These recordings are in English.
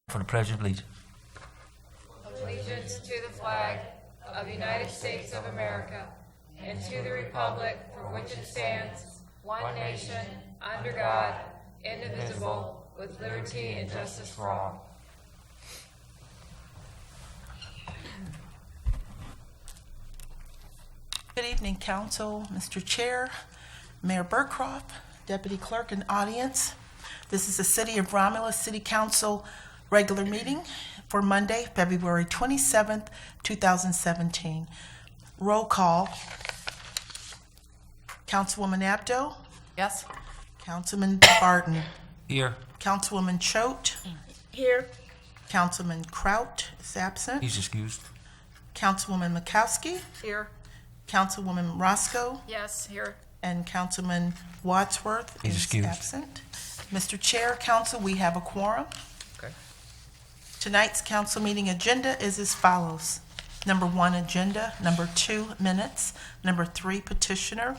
For the Pledge of Allegiance. Allegiance to the flag of the United States of America and to the republic for which it stands, one nation, under God, indivisible, with liberty and justice for all. Good evening, Council, Mr. Chair, Mayor Burcroft, Deputy Clerk, and audience. This is the City of Romulus City Council regular meeting for Monday, February 27th, 2017. Roll call. Councilwoman Abdo. Yes. Councilman Barton. Here. Councilwoman Choate. Here. Councilman Kraut is absent. He's excused. Councilwoman Makowski. Here. Councilwoman Roscoe. Yes, here. And Councilman Wadsworth He's is excused. absent. Mr. Chair, Council, we have a quorum. Okay. Tonight's council meeting agenda is as follows. Number 1, agenda. Number 2, minutes. Number 3, petitioner.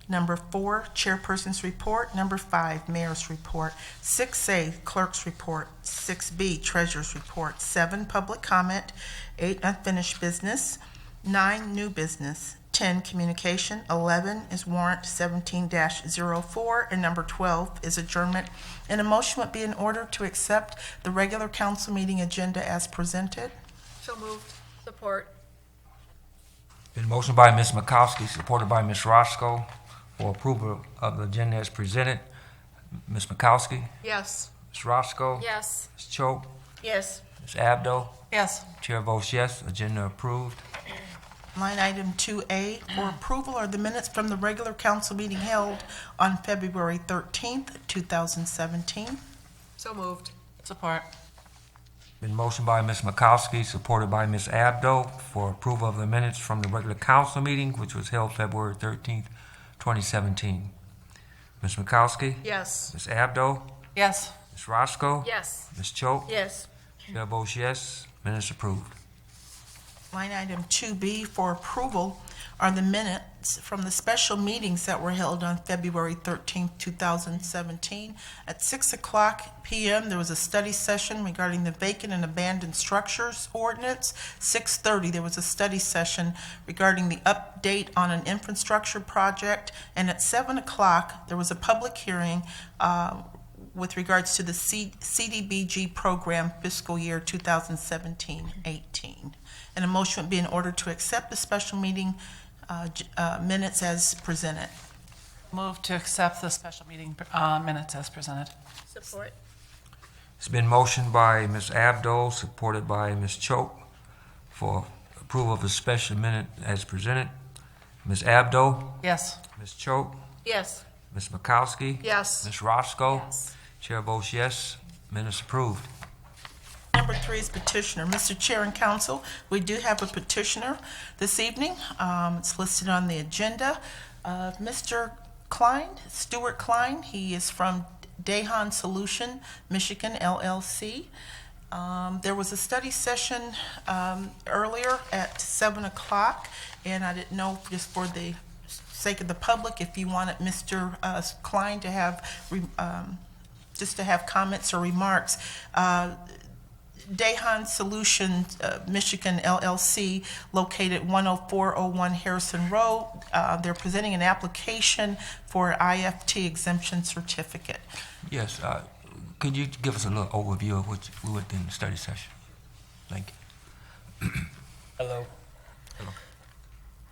Number 4, chairperson's report. Number 5, mayor's report. 6A, clerk's report. 6B, treasurer's report. 7, public comment. 8, unfinished business. 9, new business. 10, communication. 11 is warrant 17-04, and number 12 is adjournment. And a motion would be in order to accept the regular council meeting agenda as presented. So moved. Support. Been motioned by Ms. Makowski, supported by Ms. Roscoe, for approval of the agenda as presented. Ms. Makowski, Yes. Ms. Roscoe, Yes. Ms. Choate, Yes. Ms. Abdo. Yes. Chair votes yes. Agenda approved. Line item 2A, for approval are the minutes from the regular council meeting held on February 13th, 2017. So moved. Support. Been motioned by Ms. Makowski, supported by Ms. Abdo, for approval of the minutes from the regular council meeting, which was held February 13th, 2017. Ms. Makowski, Yes. Ms. Abdo, Yes. Ms. Roscoe, Yes. Ms. Choate. Yes. Chair votes yes. Minutes approved. Line item 2B, for approval are the minutes from the special meetings that were held on February 13th, 2017. At 6:00 p.m., there was a study session regarding the vacant and abandoned structures ordinance. 6:30, there was a study session regarding the update on an infrastructure project. And at 7:00, there was a public hearing with regards to the CDBG program fiscal year 2017-18. And a motion would be in order to accept the special meeting minutes as presented. Move to accept the special meeting minutes as presented. Support. It's been motioned by Ms. Abdo, supported by Ms. Choate, for approval of the special minute as presented. Ms. Abdo, Yes. Ms. Choate, Yes. Ms. Makowski, Yes. Ms. Roscoe. Yes. Chair votes yes. Minutes approved. Number 3 is petitioner. Mr. Chair and Council, we do have a petitioner this evening. It's listed on the agenda. Mr. Klein, Stuart Klein, he is from Dahan Solution, Michigan, LLC. There was a study session earlier at 7:00, and I didn't know, just for the sake of the public, if you wanted Mr. Klein to have just to have comments or remarks. Dahan Solution, Michigan LLC, located 10401 Harrison Road. They're presenting an application for IFT exemption certificate. Yes, could you give us a little overview of what we went through in the study session? Thank you. Hello.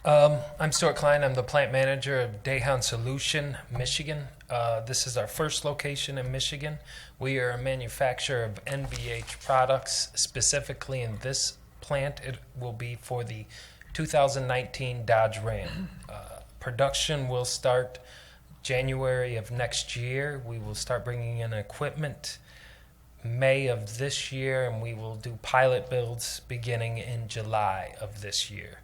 I'm Stuart Klein. I'm the plant manager of Dahan Solution, Michigan. This is our first location in Michigan. We are a manufacturer of NVH products. Specifically in this plant, it will be for the 2019 Dodge Ram. Production will start January of next year. We will start bringing in equipment May of this year, and we will do pilot builds beginning in July of this year.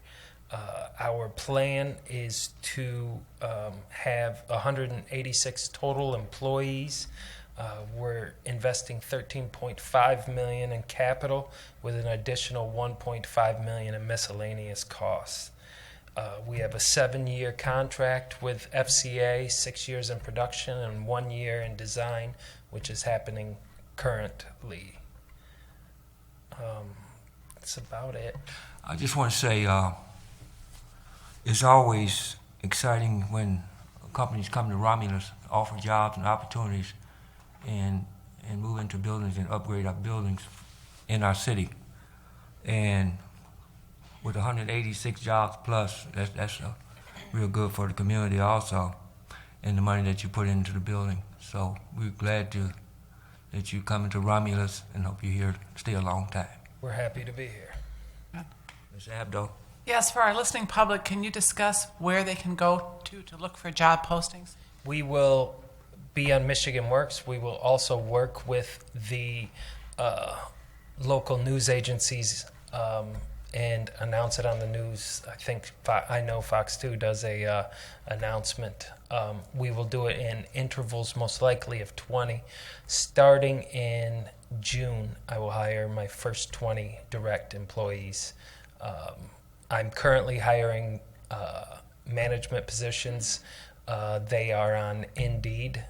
Our plan is to have 186 total employees. We're investing $13.5 million in capital with an additional $1.5 million in miscellaneous costs. We have a 7-year contract with FCA, 6 years in production and 1 year in design, which is happening currently. That's about it. I just want to say, it's always exciting when companies come to Romulus, offer jobs and opportunities, and move into buildings and upgrade our buildings in our city. And with 186 jobs plus, that's real good for the community also, and the money that you put into the building. So we're glad that you come into Romulus and hope you're here to stay a long time. We're happy to be here. Ms. Abdo? Yes, for our listening public, can you discuss where they can go to look for job postings? We will be on Michigan Works. We will also work with the local news agencies and announce it on the news. I think I know Fox 2 does a announcement. We will do it in intervals, most likely of 20. Starting in June, I will hire my first 20 direct employees. I'm currently hiring management positions. They are on Indeed.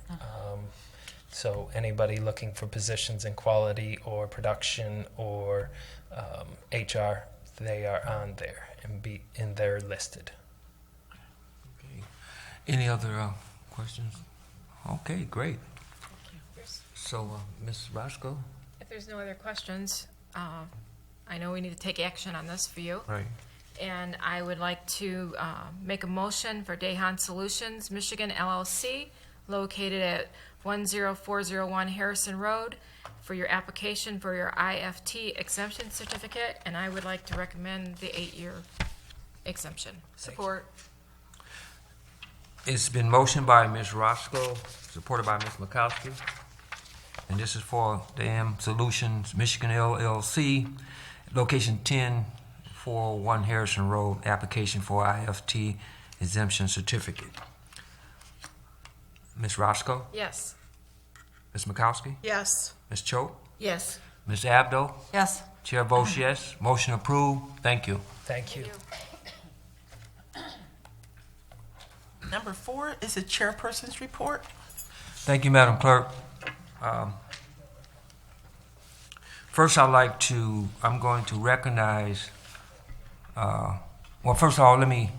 So anybody looking for positions in quality or production or HR, they are on there and they're listed. Okay. Any other questions? Okay, great. So, Ms. Roscoe? If there's no other questions, I know we need to take action on this for you. Right. And I would like to make a motion for Dehan Solutions, Michigan LLC, located at 10401 Harrison Road, for your application for your IFT exemption certificate, and I would like to recommend the 8-year exemption. Support. It's been motioned by Ms. Roscoe, supported by Ms. Makowski. And this is for DM Solutions, Michigan LLC, location 10401 Harrison Road, application for IFT exemption certificate. Ms. Roscoe? Yes. Ms. Makowski? Yes. Ms. Choate? Yes. Ms. Abdo? Yes. Chair votes yes. Motion approved. Thank you. Thank you. Number 4 is the chairperson's report. Thank you, Madam Clerk. First, I'm going to recognize, well, first of all, let me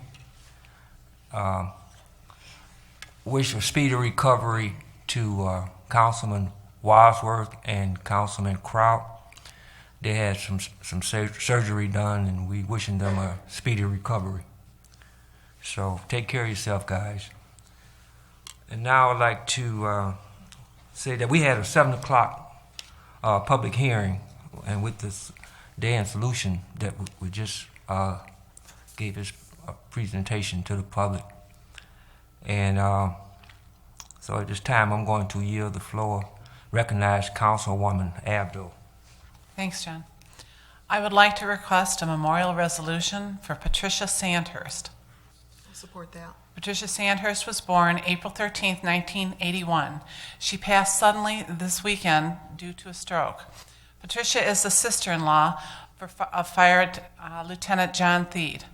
wish a speedy recovery to Councilman Wadsworth and Councilman Kraut. They had some surgery done, and we wishing them a speedy recovery. So take care of yourself, guys. And now I'd like to say that we had a 7 o'clock public hearing, and with this Dan Solution that we just gave his presentation to the public. And so at this time, I'm going to yield the floor, recognize Councilwoman Abdo. Thanks, John. I would like to request a memorial resolution for Patricia Sandhurst. I'll support that. Patricia Sandhurst was born April 13, 1981. She passed suddenly this weekend due to a stroke. Patricia is the sister-in-law of Fire Lieutenant John Theed.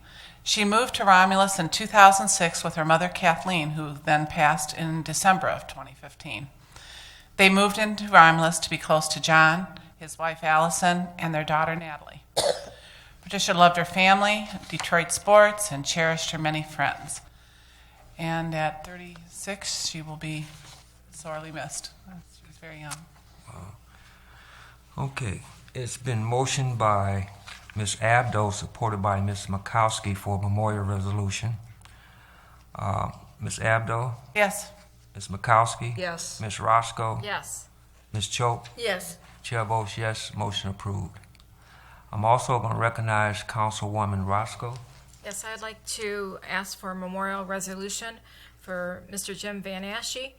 She moved to Romulus in 2006 with her mother Kathleen, who then passed in December of 2015. They moved into Romulus to be close to John, his wife Allison, and their daughter Natalie. Patricia loved her family, Detroit sports, and cherished her many friends. And at 36, she will be sorely missed. She was very young. Okay, it's been motioned by Ms. Abdo, supported by Ms. Makowski for a memorial resolution. Ms. Abdo, Yes. Ms. Makowski, Yes. Ms. Roscoe, Yes. Ms. Choate, Yes. Chair votes yes, motion approved. I'm also going to recognize Councilwoman Roscoe. Yes, I'd like to ask for a memorial resolution for Mr. Jim Van Asche.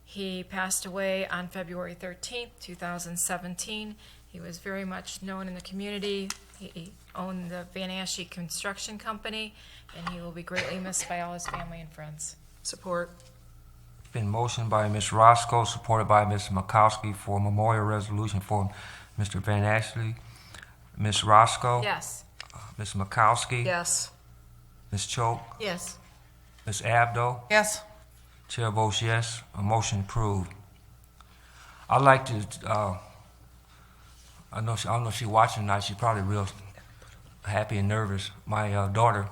He passed away on February 13th, 2017. He was very much known in the community. He owned the Van Asche Construction Company, and he will be greatly missed by all his family and friends. Support. It's been motioned by Ms. Roscoe, supported by Ms. Makowski for a memorial resolution for Mr. Van Ashley. Ms. Roscoe? Yes. Ms. Makowski? Yes. Ms. Choate? Yes. Ms. Abdo? Yes. Chair votes yes, a motion approved. I'd like to I don't know if she's watching tonight. She's probably real happy and nervous. My daughter,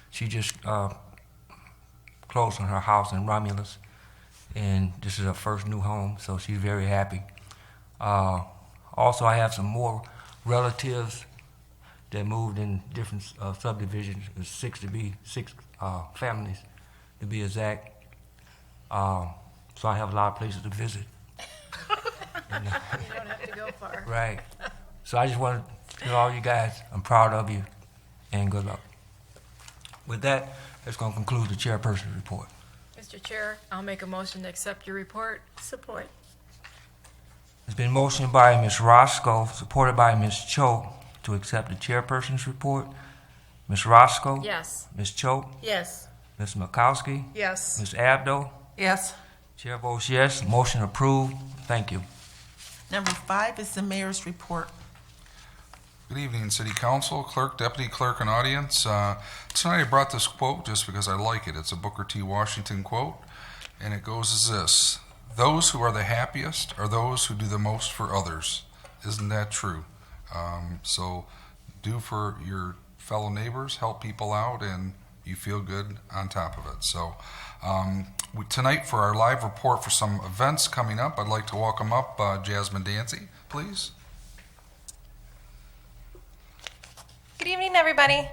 she just closed on her house in Romulus, and this is her first new home, so she's very happy. Also, I have some more relatives that moved in different subdivisions. There's six families to be exact. So I have a lot of places to visit. You don't have to go far. Right. So I just want to tell all you guys, I'm proud of you, and good luck. With that, that's going to conclude the chairperson's report. Mr. Chair, I'll make a motion to accept your report. Support. It's been motioned by Ms. Roscoe, supported by Ms. Cho, to accept the chairperson's report. Ms. Roscoe? Yes. Ms. Cho? Yes. Ms. Makowski? Yes. Ms. Abdo? Yes. Chair votes yes. Motion approved. Thank you. Number 5 is the mayor's report. Good evening, City Council, Clerk, Deputy Clerk, and audience. Tonight I brought this quote just because I like it. It's a Booker T. Washington quote, and it goes as this: "Those who are the happiest are those who do the most for others." Isn't that true? So do for your fellow neighbors, help people out, and you feel good on top of it. So tonight for our live report for some events coming up, I'd like to welcome up Jasmine Dancy, please. Good evening, everybody.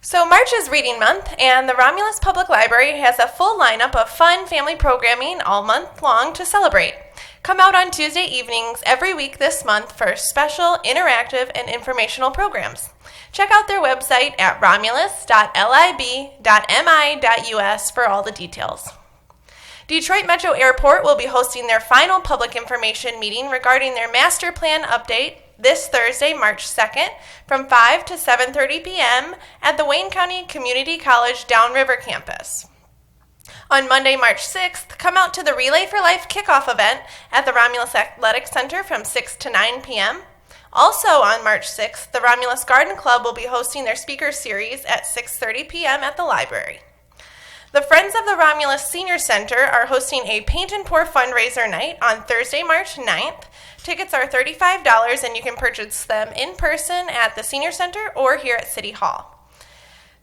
So March is Reading Month, and the Romulus Public Library has a full lineup of fun family programming all month long to celebrate. Come out on Tuesday evenings every week this month for special, interactive, and informational programs. Check out their website at romulus.lib.mi.us for all the details. Detroit Metro Airport will be hosting their final public information meeting regarding their master plan update this Thursday, March 2nd, from 5 to 7:30 p.m. at the Wayne County Community College Downriver campus. On Monday, March 6th, come out to the Relay for Life kickoff event at the Romulus Athletic Center from 6 to 9 p.m. Also on March 6th, the Romulus Garden Club will be hosting their speaker series at 6:30 p.m. at the library. The Friends of the Romulus Senior Center are hosting a Paint and Pour fundraiser night on Thursday, March 9th. Tickets are $35, and you can purchase them in person at the Senior Center or here at City Hall.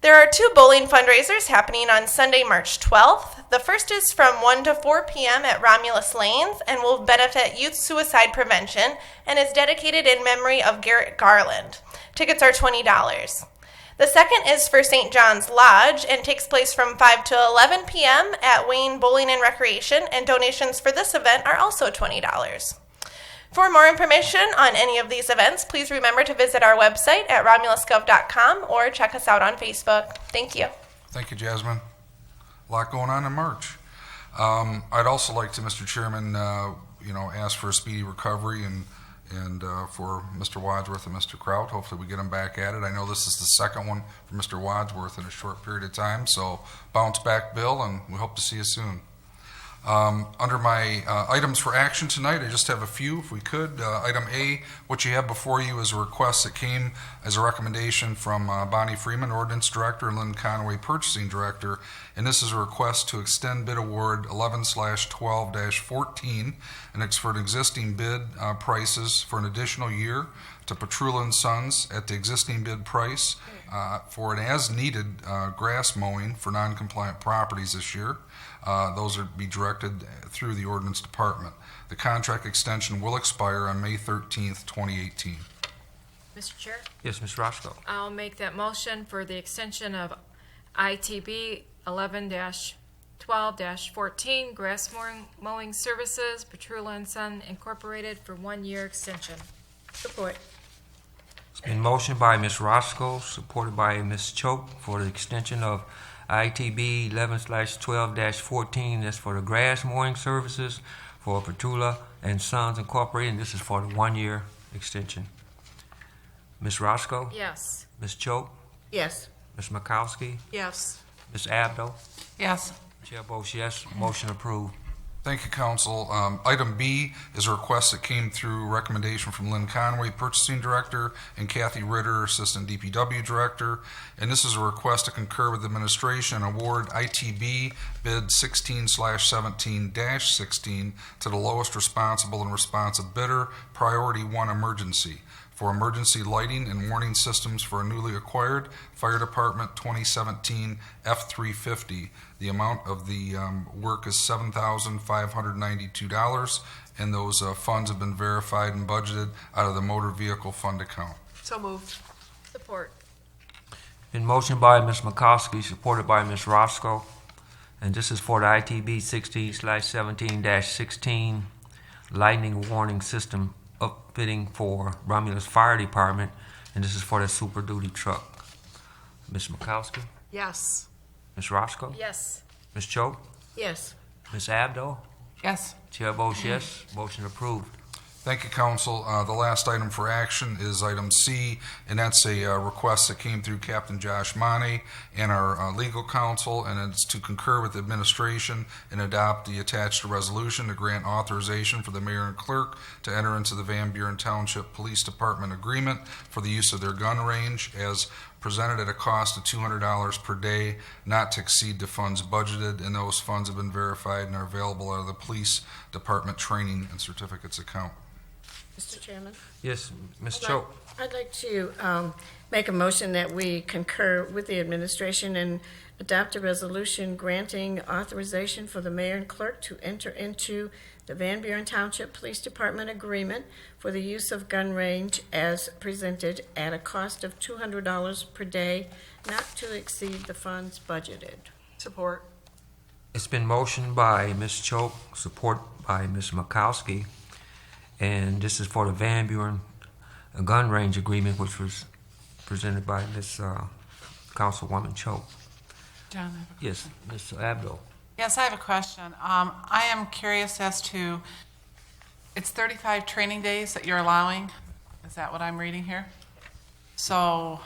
There are 2 bowling fundraisers happening on Sunday, March 12th. The first is from 1 to 4 p.m. at Romulus Lanes and will benefit youth suicide prevention and is dedicated in memory of Garrett Garland. Tickets are $20. The second is for St. John's Lodge and takes place from 5 to 11 p.m. at Wayne Bowling and Recreation, and donations for this event are also $20. For more information on any of these events, please remember to visit our website at romulusgov.com or check us out on Facebook. Thank you. Thank you, Jasmine. A lot going on in March. I'd also like to, Mr. Chairman, ask for a speedy recovery and for Mr. Wadsworth and Mr. Kraut. Hopefully we get them back at it. I know this is the second one for Mr. Wadsworth in a short period of time, so bounce back, Bill, and we hope to see you soon. Under my items for action tonight, I just have a few, if we could. Item A, what you have before you is a request that came as a recommendation from Bonnie Freeman, Ordinance Director, and Lynn Conway, Purchasing Director, and this is a request to extend bid award 11/12-14, and it's for an existing bid prices for an additional year to Petrula & Sons at the existing bid price for an as-needed grass mowing for non-compliant properties this year. Those are be directed through the Ordinance Department. The contract extension will expire on May 13th, 2018. Mr. Chair, Yes, Ms. Roscoe. I'll make that motion for the extension of ITB 11-12-14 grass mowing services, Petrula & Son Incorporated, for 1-year extension. Support. It's been motioned by Ms. Roscoe, supported by Ms. Choate, for the extension of ITB 11/12-14. That's for the grass mowing services for Petrula & Sons Incorporated, and this is for the 1-year extension. Ms. Roscoe? Yes. Ms. Choate? Yes. Ms. Makowski? Yes. Ms. Abdo? Yes. Chair votes yes. Motion approved. Thank you, Council. Item B is a request that came through recommendation from Lynn Conway, Purchasing Director, and Kathy Ritter, Assistant DPW Director. And this is a request to concur with the administration and award ITB bid 16/17-16 to the lowest responsible and responsive bidder, Priority 1 Emergency, for emergency lighting and warning systems for a newly acquired Fire Department 2017 F-350. The amount of the work is $7,592, and those funds have been verified and budgeted out of the Motor Vehicle Fund account. So moved. Support. Been motioned by Ms. McCoskey, supported by Ms. Roscoe, and this is for the ITB 16/17-16 lightning warning system upfitting for Romulus Fire Department, and this is for the Super Duty truck. Ms. McCoskey, Yes. Ms. Roscoe, Yes. Ms. Choate, Yes. Ms. Abdo, Yes. Chair votes yes, motion approved. Thank you, Council. The last item for action is item C, and that's a request that came through Captain Josh Money and our legal counsel, and it's to concur with the administration and adopt the attached resolution to grant authorization for the mayor and clerk to enter into the Van Buren Township Police Department agreement for the use of their gun range as presented at a cost of $200 per day, not to exceed the funds budgeted, and those funds have been verified and are available out of the Police Department Training and Certificates account. Mr. Chairman, Yes, Ms. Choate. I'd like to make a motion that we concur with the administration and adopt a resolution granting authorization for the mayor and clerk to enter into the Van Buren Township Police Department agreement for the use of gun range as presented at a cost of $200 per day, not to exceed the funds budgeted. Support. It's been motioned by Ms. Choate, support by Ms. McCoskey, and this is for the Van Buren gun range agreement, which was presented by Ms. Councilwoman Choate. John, I have a Yes, Ms. Abdo. Yes, I have a question. I am curious as to, it's 35 training days that you're allowing? Is that what I'm reading here? So,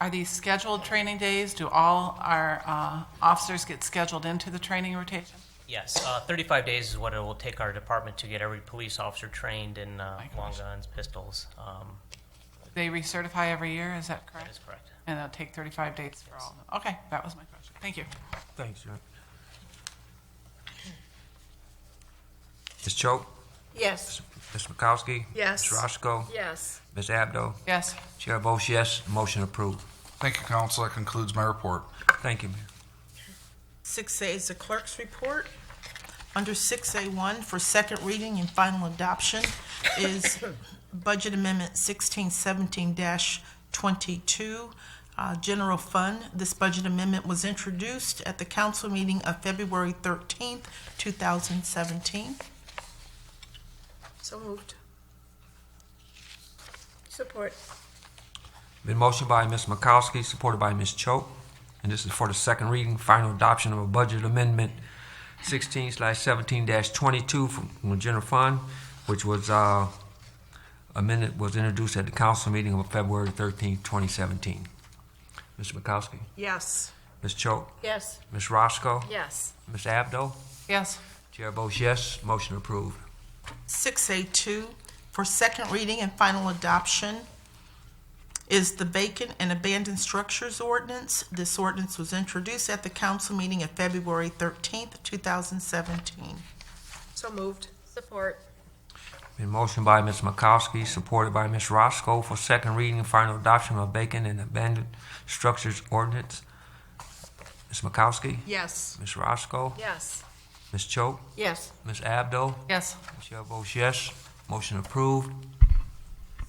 are these scheduled training days? Do all our officers get scheduled into the training rotation? Yes, 35 days is what it will take our department to get every police officer trained in long guns, pistols. They recertify every year, is that correct? That is correct. And it'll take 35 days for all of them. Okay, that was my question. Thank you. Thanks, John. Ms. Choate, Yes. Ms. McCoskey. Yes. Ms. Roscoe, Yes. Ms. Abdo. Yes. Chair votes yes, motion approved. Thank you, Council. That concludes my report. Thank you, Mayor. 6A is the clerk's report. Under 6A1 for second reading and final adoption is Budget Amendment 1617-22, General Fund. This budget amendment was introduced at the council meeting of February 13th, 2017. So moved. Support. Been motioned by Ms. McCoskey, supported by Ms. Choate, and this is for the second reading, final adoption of a budget amendment 16/17-22 from the general fund, which was amended, was introduced at the council meeting of February 13th, 2017. Ms. McCoskey, Yes. Ms. Choate, Yes. Ms. Roscoe, Yes. Ms. Abdo. Yes. Chair votes yes, motion approved. 6A2 for second reading and final adoption is the Vacant and Abandoned Structures Ordinance. This ordinance was introduced at the council meeting of February 13th, 2017. So moved. Support. Been motioned by Ms. McCoskey, supported by Ms. Roscoe for second reading and final adoption of vacant and abandoned structures ordinance. Ms. McCoskey, Yes. Ms. Roscoe, Yes. Ms. Choate, Yes. Ms. Abdo. Yes. Chair votes yes, motion approved.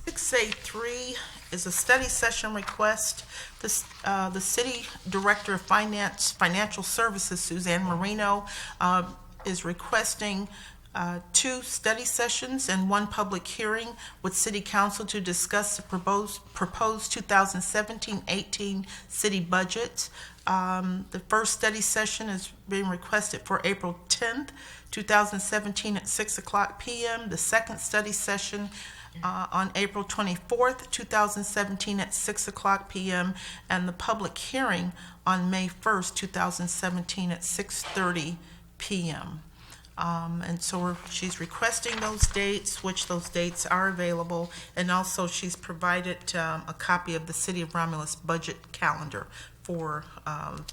6A3 is a study session request. The City Director of Finance, Financial Services, Suzanne Marino, is requesting 2 study sessions and 1 public hearing with City Council to discuss the proposed 2017-18 city budget. The first study session is being requested for April 10th, 2017 at 6 o'clock p.m. The second study session on April 24th, 2017 at 6 o'clock p.m. and the public hearing on May 1st, 2017 at 6:30 p.m. And so she's requesting those dates, which those dates are available, and also she's provided a copy of the City of Romulus budget calendar for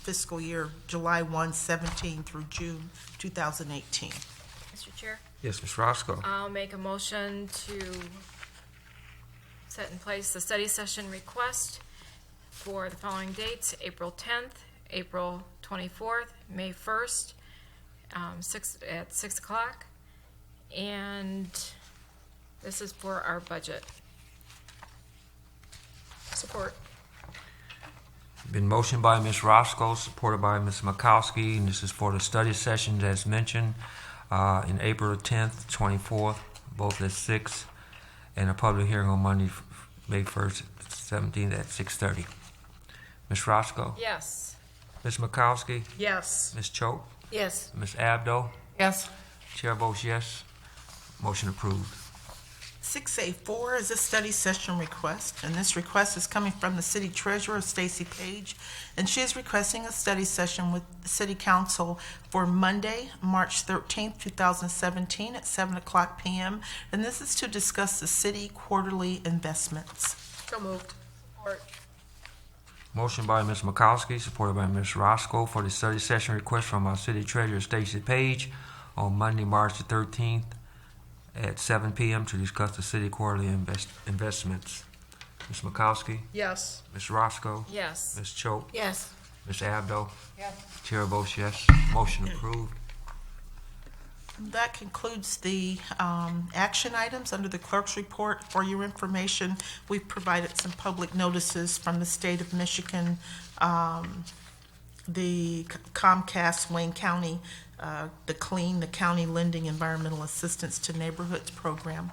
fiscal year July 1, 17 through June 2018. Mr. Chair, Yes, Ms. Roscoe. I'll make a motion to set in place the study session request for the following dates: April 10th, April 24th, May 1st, at 6 o'clock. And this is for our budget. Support. Been motioned by Ms. Roscoe, supported by Ms. Makowski, and this is for the study sessions as mentioned in April 10th, 24th, both at 6, and a public hearing on Monday, May 1st, 17th at 6:30. Ms. Roscoe? Yes. Ms. Makowski? Yes. Ms. Choate? Yes. Ms. Abdo? Yes. Chair votes yes. Motion approved. 6A4 is a study session request, and this request is coming from the City Treasurer, Stacy Page, and she is requesting a study session with the City Council for Monday, March 13th, 2017 at 7 o'clock p.m., and this is to discuss the city quarterly investments. So moved. Support. Motion by Ms. Makowski, supported by Ms. Roscoe, for the study session request from our City Treasurer, Stacy Page, on Monday, March the 13th at 7 p.m. to discuss the city quarterly investments. Ms. Makowski? Yes. Ms. Roscoe? Yes. Ms. Choate? Yes. Ms. Abdo? Yes. Chair votes yes. Motion approved. That concludes the action items under the clerk's report. For your information, we've provided some public notices from the state of Michigan, the Comcast Wayne County, the CLEAN, the County Lending Environmental Assistance to Neighborhoods Program.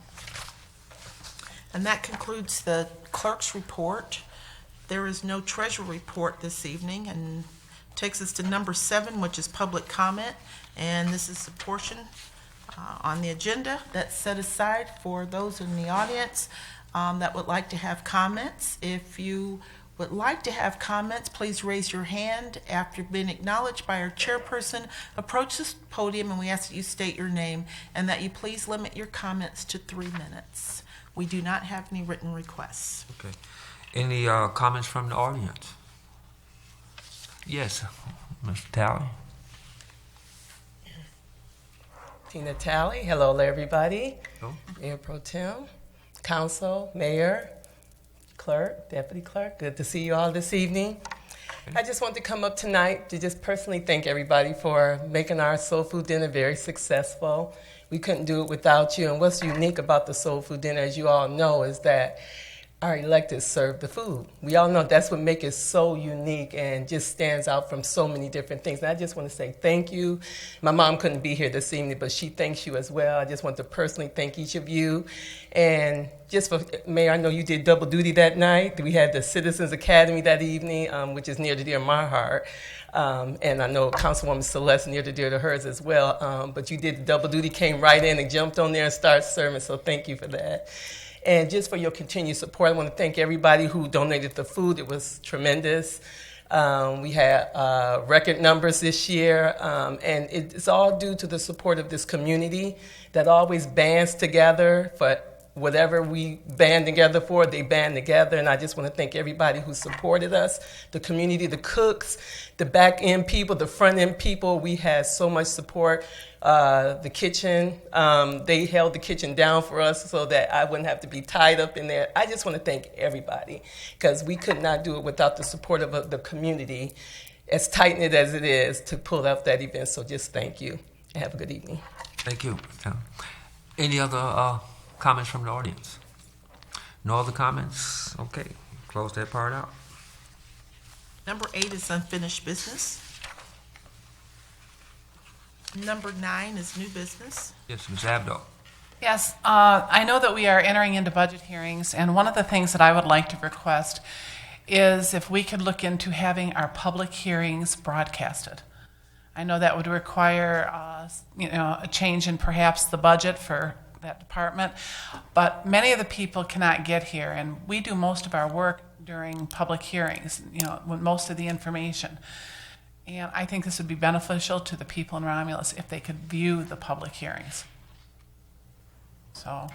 And that concludes the clerk's report. There is no treasurer report this evening, and takes us to number 7, which is public comment. And this is the portion on the agenda that's set aside for those in the audience that would like to have comments. If you would like to have comments, please raise your hand. After being acknowledged by our chairperson, approach the podium, and we ask that you state your name and that you please limit your comments to 3 minutes. We do not have any written requests. Okay. Any comments from the audience? Yes, Mr. Talley. Tina Talley. Hello, everybody. Hello. Mayor Pro Tem, Council, Mayor, Clerk, Deputy Clerk. Good to see you all this evening. I just want to come up tonight to just personally thank everybody for making our soul food dinner very successful. We couldn't do it without you. And what's unique about the soul food dinner, as you all know, is that our electeds serve the food. We all know that's what makes it so unique and just stands out from so many different things. And I just want to say thank you. My mom couldn't be here this evening, but she thanks you as well. I just want to personally thank each of you. And just for, Mayor, I know you did double duty that night. We had the Citizens Academy that evening, which is near to dear my heart. And I know Councilwoman Celeste near to dear to hers as well. But you did double duty, came right in and jumped on there and started serving. So thank you for that. And just for your continued support, I want to thank everybody who donated the food. It was tremendous. We had record numbers this year, and it's all due to the support of this community that always bands together for whatever we band together for, they band together. And I just want to thank everybody who supported us, the community, the cooks, the back end people, the front end people. We had so much support. The kitchen, they held the kitchen down for us so that I wouldn't have to be tied up in there. I just want to thank everybody because we could not do it without the support of the community, as tight-knit as it is, to pull off that event. So just thank you and have a good evening. Thank you. Any other comments from the audience? No other comments? Okay, close that part out. Number 8 is unfinished business. Number 9 is new business. Yes, Ms. Abdo. Yes, I know that we are entering into budget hearings, and one of the things that I would like to request is if we could look into having our public hearings broadcasted. I know that would require, a change in perhaps the budget for that department. But many of the people cannot get here, and we do most of our work during public hearings, with most of the information. And I think this would be beneficial to the people in Romulus if they could view the public hearings. So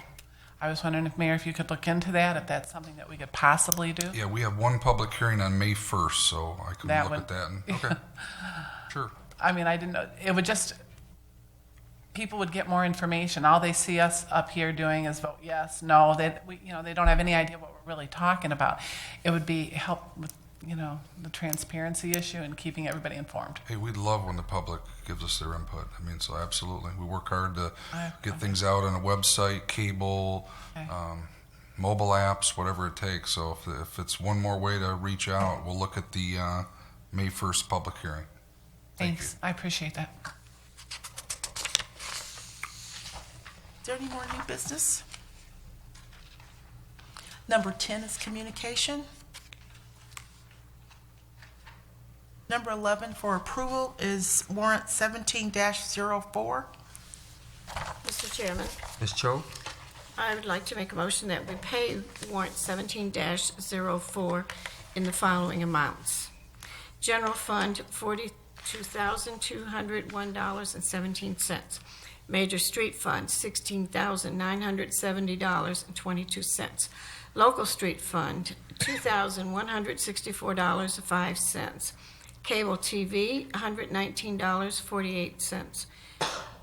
I was wondering if you could look into that, if that's something that we could possibly do. Yeah, we have one public hearing on May 1st, so I can That look would- at that. Okay, sure. I mean, I didn't know, it would just, people would get more information. All they see us up here doing is vote yes, no, they don't have any idea what we're really talking about. It would be help with, the transparency issue and keeping everybody informed. Hey, we love when the public gives us their input. I mean, so absolutely. We work hard to get Okay. things out on a website, cable, Okay. mobile apps, whatever it takes. So if it's one more way to reach out, we'll look at the May 1st public hearing. Thank Thanks, I appreciate that. Is there any more new business? Number 10 is communication. Number 11 for approval is warrant 17-04. Mr. Chairman, Ms. Cho? I would like to make a motion that we pay warrant 17-04 in the following amounts. General Fund, $42,201.17. Major Street Fund, $16,970.22. Local Street Fund, $2,164.05. Cable TV, $119.48.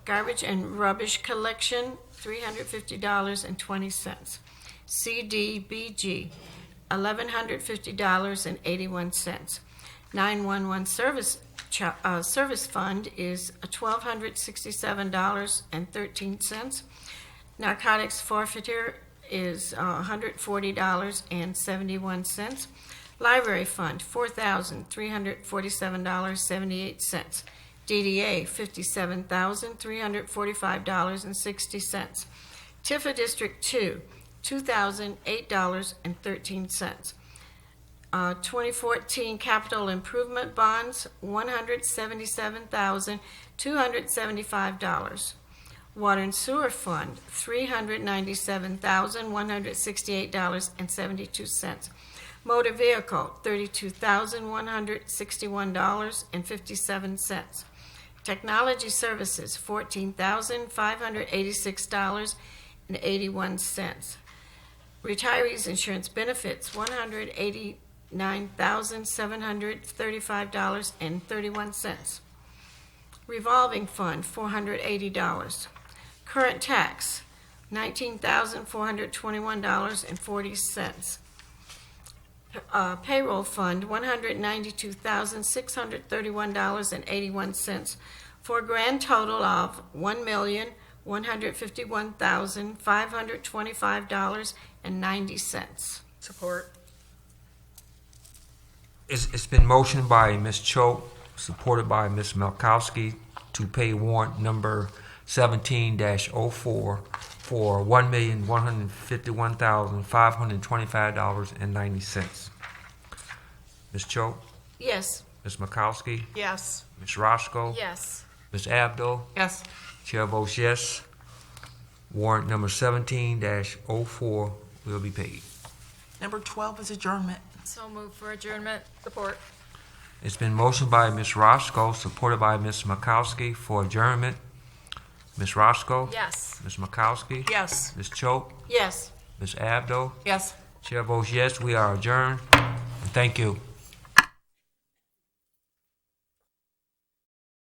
Garbage and rubbish collection, $350.20. CDBG, $1,150.81. 911 service fund is $1,267.13. Narcotics forfeiture is $140.71. Library fund, $4,347.78. DDA, $57,345.60. Tifa District 2, $2,008.13. 2014 capital improvement bonds, $177,275. Water and sewer fund, $397,168.72. Motor vehicle, $32,161.57. Technology services, $14,586.81. Retirees insurance benefits, $189,735.31. Revolving fund, $480. Current tax, $19,421.40. Payroll fund, $192,631.81, for a grand total of $1,151,525.90. Support. It's been motioned by Ms. Cho, supported by Ms. Malkowski, to pay warrant number 17-04 for $1,151,525.90. Ms. Cho, Yes. Ms. Malkowski, Yes. Ms. Roscoe, Yes. Ms. Abdo, Yes. Chair votes yes. Warrant number 17-04 will be paid. Number 12 is adjournment. So move for adjournment. Support. It's been motioned by Ms. Roscoe, supported by Ms. Malkowski for adjournment. Ms. Roscoe? Yes. Ms. Malkowski? Yes. Ms. Choate? Yes. Ms. Abdo? Yes. Chair votes yes, we are adjourned. And thank you.